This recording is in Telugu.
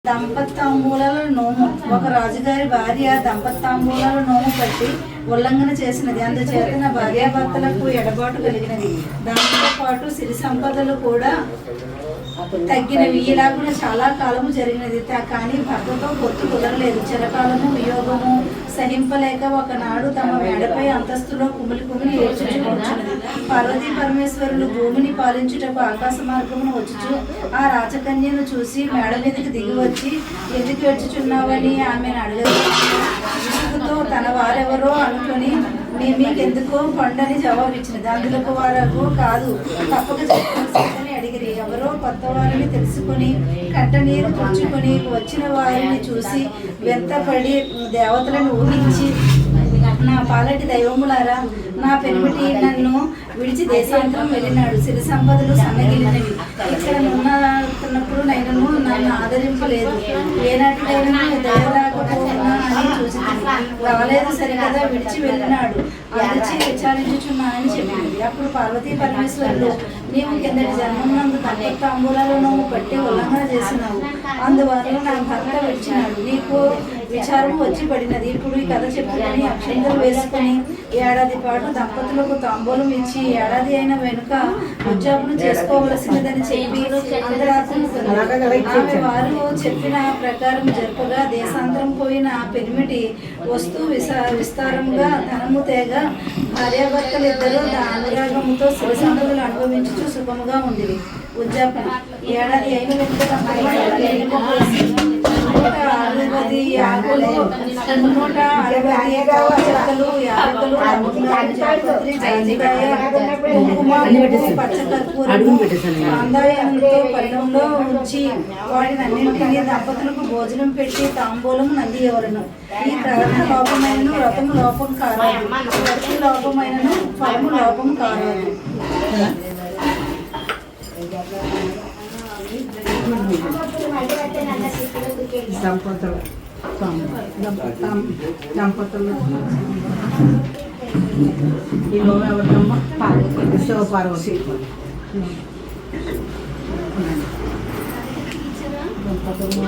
దంపతాంబూలాల నోము. ఒక రాజుగారి భార్య దంపతాంబూలాల నోము పట్టి ఉల్లంఘన చేసినది. అందుచేత నా భార్యాభర్తలకు ఎడబాటు కలిగినది. దానితో పాటు సిరి సంపదలు కూడా తగ్గినవి. ఇలాగున చాలా కాలము జరిగినది. కానీ భర్తతో పొత్తు కుదరలేదు. చిరకాలము వియోగము సహింపలేక ఒకనాడు తమ మేడపై అంతస్తులో కుమిలి ఏడ్చుచూ కూర్చున్నది. పార్వతీ పరమేశ్వరులు భూమిని పాలించుటకు ఆకాశ మార్గమును వచ్చుచు ఆ రాచకన్యను చూసి మేడ మీదకి దిగి వచ్చి ఎందుకు ఏడ్చుచున్నావని ఆమెను అడగదు. విసుగుతో తన వారెవరో అనుకొని మీకెందుకో కొండని జవాబిచ్చినది. అందులకు వారకు కాదు తప్పక చెప్పాల్సిందని అడిగిరి. ఎవరో కొత్త వారిని తెలుసుకుని కట్టనీరు తుడుచుకొని వచ్చిన వారిని చూసి వెంతపడి దేవతలను ఊహించి, నా పాలటి దైవములారా, నా పెనిమిటి నన్ను విడిచి దేశాంతరం వెళ్ళినాడు. సిరి సంపదలు సన్నగిలినవి. ఇక్కడ ఉన్నప్పుడు నైనను నన్ను ఆదరింపలేదు. ఏనాటికైనా దయరాకపోతున్నా అని చూసి రాలేదు సరికదా విడిచి వెళ్ళినాడు. అదిచి విచారించుచున్నానని చెప్పింది. అప్పుడు పార్వతీ పరమేశ్వరులు, నీవు కిందటి జన్మనందు దంపతాంబూలాల నోము పట్టి ఉల్లంఘన చేసినావు. అందువల్ల నా భర్త విడిచినాడు. నీకు విచారం వచ్చి పడినది. ఇప్పుడు ఈ కథ చెప్పుకొని అక్షంతలు వేసుకుని ఏడాది పాటు దంపతులకు తాంబూలం ఇచ్చి ఏడాది అయిన వెనుక ఉద్యోగం చేసుకోవలసినదని చెప్పి ఆమె వారు చెప్పిన ప్రకారం జరుపుగా దేశాంతరం పోయిన పెనిమిటి వస్తూ విస్తారంగా ధనము తేగ భార్యాభర్తలిద్దరూ అనురాగముతో సిరి సంపదలు అనుభవించుచు సుఖముగా ఉండేది. ఉద్యాపన ఏడాది అయిన వెనుక పళ్ళంలో ఉంచి వాటినన్నింటినీ దంపతులకు భోజనం పెట్టి తాంబూలము నందియవలను. ఈ ప్రకటన లోపమైన వ్రతము లోపం కారాదు. వ్రతి లోపమైనను ఫలము లోపం కారాదు. దంపతులు ఈ లోపు ఎవరికమ్మా? పార్వతి, శివపార్వతి. దంపతులు